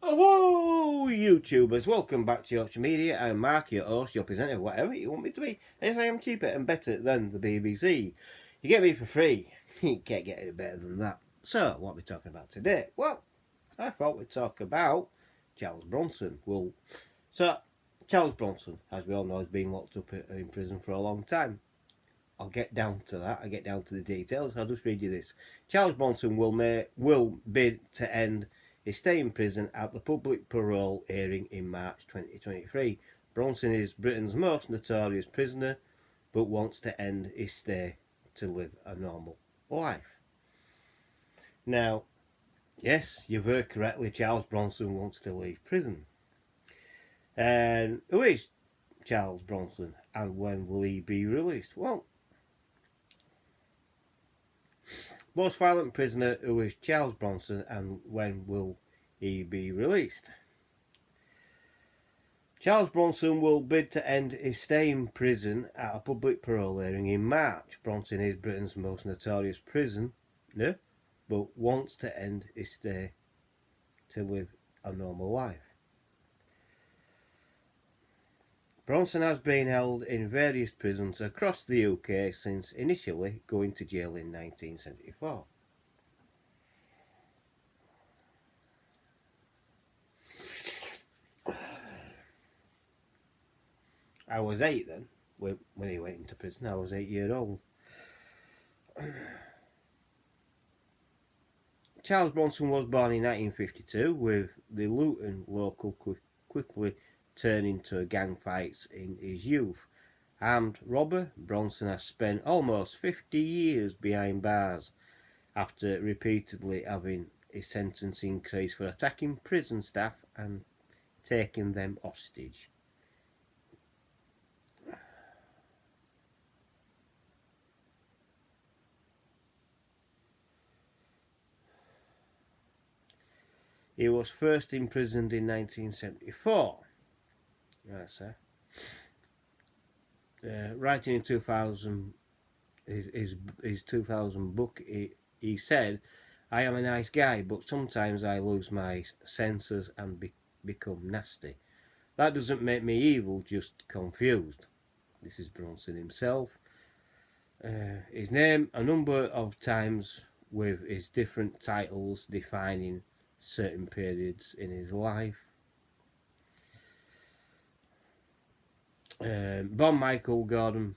Hello, YouTubers. Welcome back to Yorkshire Media. I'm Mark, your host, your presenter, whatever you want me to be. Yes, I am cheaper and better than the BBC. You get me for free. You can't get any better than that. So, what are we talking about today? Well, I thought we'd talk about Charles Bronson. Charles Bronson, as we all know, has been locked up in prison for a long time. I'll get down to that. I'll get down to the details. I'll just read you this. Charles Bronson will bid to end his stay in prison at the public parole hearing in March 2023. Bronson is Britain's most notorious prisoner, but wants to end his stay to live a normal life. Now, yes, you've heard correctly. Charles Bronson wants to leave prison. And who is Charles Bronson, and when will he be released? Well, most violent prisoner who is Charles Bronson, and when will he be released? Charles Bronson will bid to end his stay in prison at a public parole hearing in March. Bronson is Britain's most notorious prisoner, but wants to end his stay to live a normal life. Bronson has been held in various prisons across the UK since initially going to jail in 1974. I was 8 then, when he went into prison. I was 8 years old. Charles Bronson was born in 1952, with the Luton local quickly turning to gang fights in his youth. Armed robber, Bronson has spent almost 50 years behind bars after repeatedly having his sentence increased for attacking prison staff and taking them hostage. He was first imprisoned in 1974. That's writing in 2000, his 2000 book, he said, "I am a nice guy, but sometimes I lose my senses and become nasty. That doesn't make me evil, just confused." This is Bronson himself. His name a number of times with his different titles defining certain periods in his life. Born Michael Gordon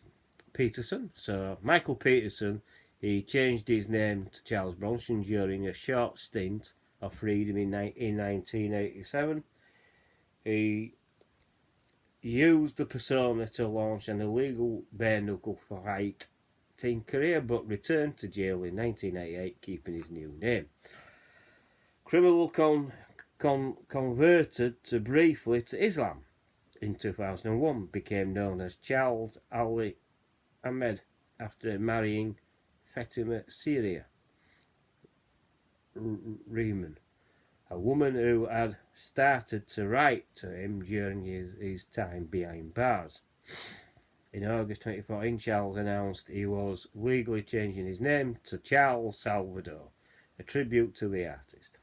Peterson. So Michael Peterson, he changed his name to Charles Bronson during a short stint of freedom in 1987. He used the persona to launch an illegal bare-knuckle fight team career, but returned to jail in 1988, keeping his new name. Criminal converted to briefly to Islam in 2001, became known as Charles Ali Ahmed after marrying Fatima Syria Rehman, a woman who had started to write to him during his time behind bars. In August 2014, Charles announced he was legally changing his name to Charles Salvador, a tribute to the artist.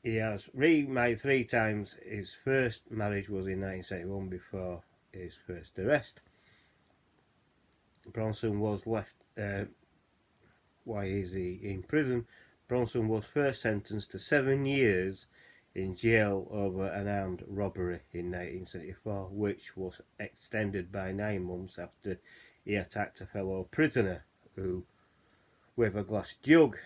He has remarried 3 times. His first marriage was in 1971 before his first arrest. Bronson was left. Why is he in prison? Bronson was first sentenced to 7 years in jail over an armed robbery in 1974, which was extended by 9 months after he attacked a fellow prisoner who, with a glass jug.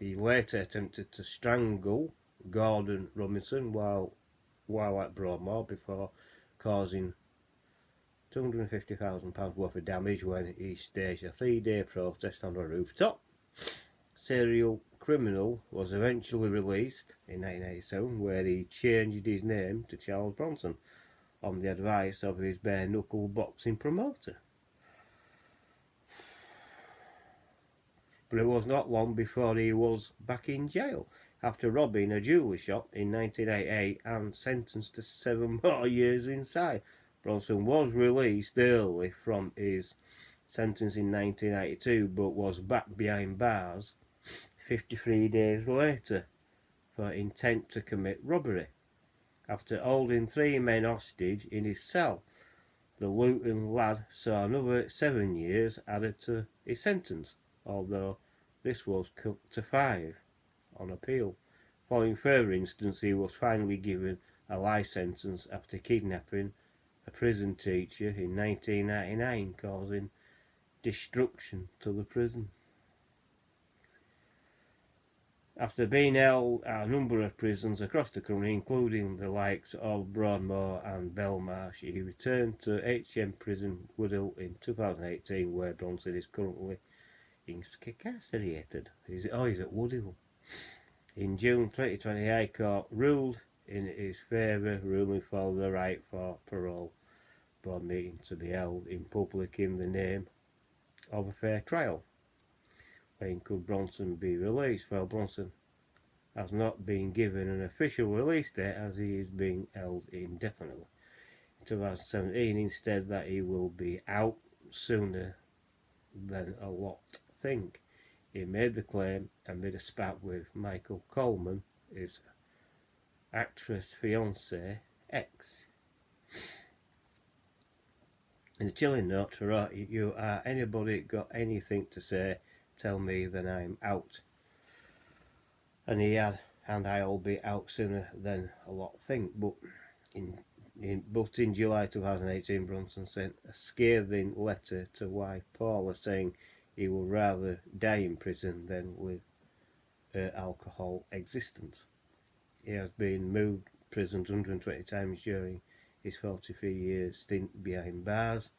He later attempted to strangle Gordon Robinson while at Broadmoor before causing £250,000 worth of damage when he staged a 3-day protest on a rooftop. Serial criminal was eventually released in 1987, where he changed his name to Charles Bronson on the advice of his bare-knuckle boxing promoter. But it was not long before he was back in jail after robbing a jewellery shop in 1988 and sentenced to 7 more years inside. Bronson was released early from his sentence in 1992, but was back behind bars 53 days later for intent to commit robbery. After holding 3 men hostage in his cell, the Luton lad saw another 7 years added to his sentence, although this was cut to 5 on appeal. Following further incidents, he was finally given a life sentence after kidnapping a prison teacher in 1999, causing destruction to the prison. After being held at a number of prisons across the country, including the likes of Broadmoor and Belmarsh, he returned to HM Prison Woodhill in 2018, where Bronson is currently incarcerated. He's at Woodhill. In June 2020, High Court ruled in his favour, ruling for the right for parole board meeting to be held in public in the name of a fair trial. When could Bronson be released? Well, Bronson has not been given an official release date as he is being held indefinitely. In 2017, instead, that he will be out sooner than a lot think. He made the claim amid a spat with Michael Coleman, his actress fiancé ex. In the chilling note for you are anybody got anything to say, tell me then I'm out. And he had, and I'll be out sooner than a lot think. But in July 2018, Bronson sent a scathing letter to wife Paula saying he would rather die in prison than live her alcohol existence. He has been moved prisons 120 times during his 43-year stint behind bars,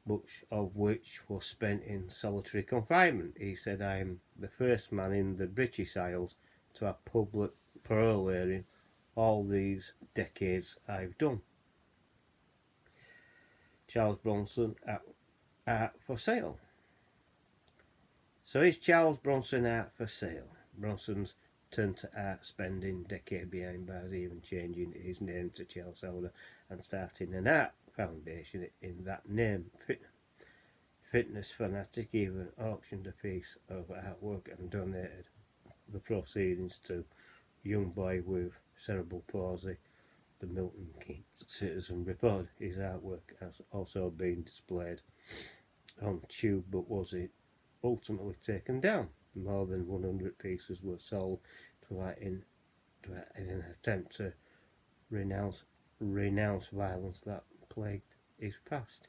much of which was spent in solitary confinement. He said, "I am the first man in the British Isles to have public parole hearing all these decades I've done." Charles Bronson art for sale. So is Charles Bronson art for sale? Bronson's turned to art spending decade behind bars, even changing his name to Charles Elder and starting an art foundation in that name. Fitness fanatic even auctioned a piece of artwork and donated the proceedings to young boy with cerebral palsy. The Milton Keynes Citizen report. His artwork has also been displayed on Tube, but was it ultimately taken down? More than 100 pieces were sold in an attempt to renounce violence that plagued his past.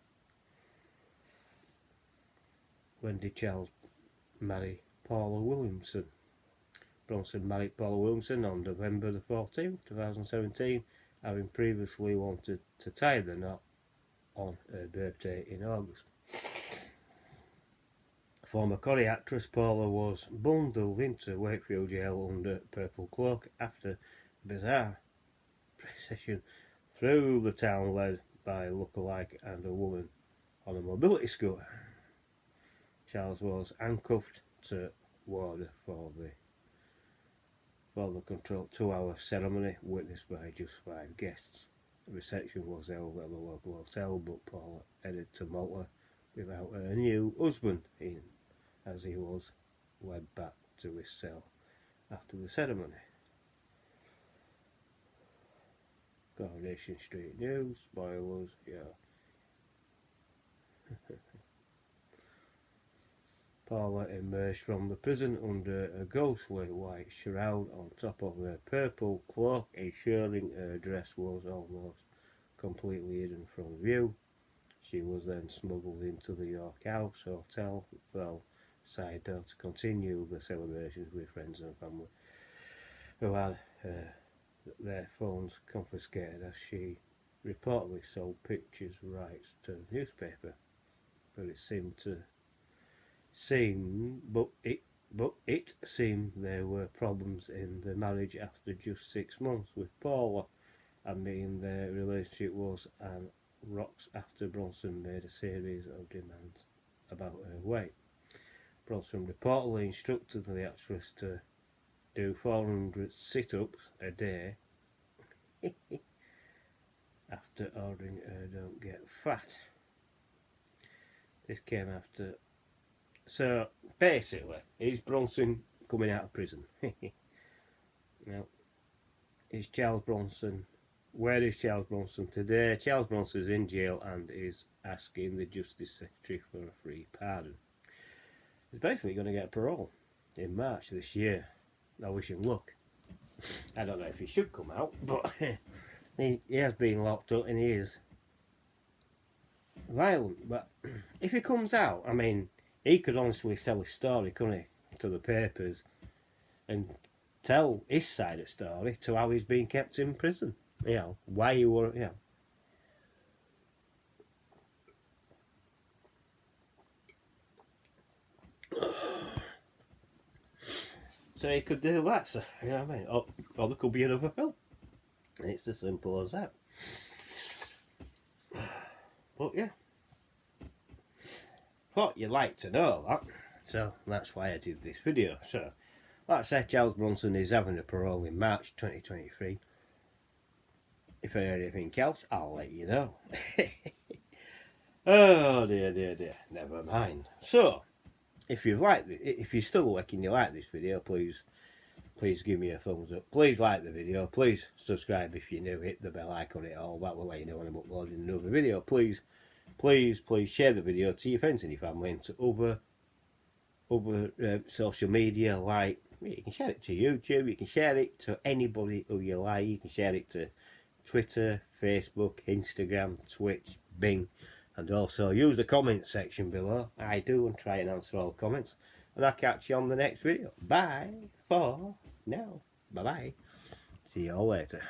When did Charles marry Paula Williamson? Bronson married Paula Williamson on November the 14th, 2017, having previously wanted to tie the knot on her birthday in August. Former Corrie actress Paula was bundled into Wakefield jail under purple cloak after a bizarre procession through the town led by a lookalike and a woman on a mobility scooter. Charles was handcuffed to warder for the controlled 2-hour ceremony witnessed by just 5 guests. The reception was held at the local hotel, but Paula headed to Malta without her new husband as he was led back to his cell after the ceremony. Coronation Street News, spoilers, yeah. Paula emerged from the prison under a ghostly white shroud on top of her purple cloak, ensuring her dress was almost completely hidden from view. She was then smuggled into the York House Hotel for side door to continue the celebrations with friends and family who had their phones confiscated as she reportedly sold pictures rights to the newspaper. But it seemed there were problems in the marriage after just 6 months, with Paula admitting their relationship was on rocks after Bronson made a series of demands about her weight. Bronson reportedly instructed the actress to do 400 sit-ups a day after ordering her don't get fat. This came after So basically, is Bronson coming out of prison? Now, is Charles Bronson? Where is Charles Bronson today? Charles Bronson is in jail and is asking the Justice Secretary for a free pardon. He's basically going to get parole in March this year. I wish him luck. I don't know if he should come out, but he has been locked up and he is violent. But if he comes out, I mean, he could honestly sell his story, couldn't he, to the papers and tell his side of the story to how he's being kept in prison. You know, why he were, you know. So he could do that, so, you know what I mean? Or there could be another film. It's as simple as that. But yeah. Thought you'd like to know that. So that's why I did this video. So, like I said, Charles Bronson is having a parole in March 2023. If I hear anything else, I'll let you know. Oh dear. Never mind. So, if you've liked it, if you're still awake and you like this video, please give me a thumbs up. Please like the video. Please subscribe if you're new. Hit the bell icon. It all that will let you know when I'm uploading another video. Please share the video to your friends and your family and to other social media. Like, you can share it to YouTube. You can share it to anybody who you like. You can share it to Twitter, Facebook, Instagram, Twitch, Bing. And also use the comment section below. I do and try and answer all the comments. And I'll catch you on the next video. Bye for now. Bye bye. See you all later.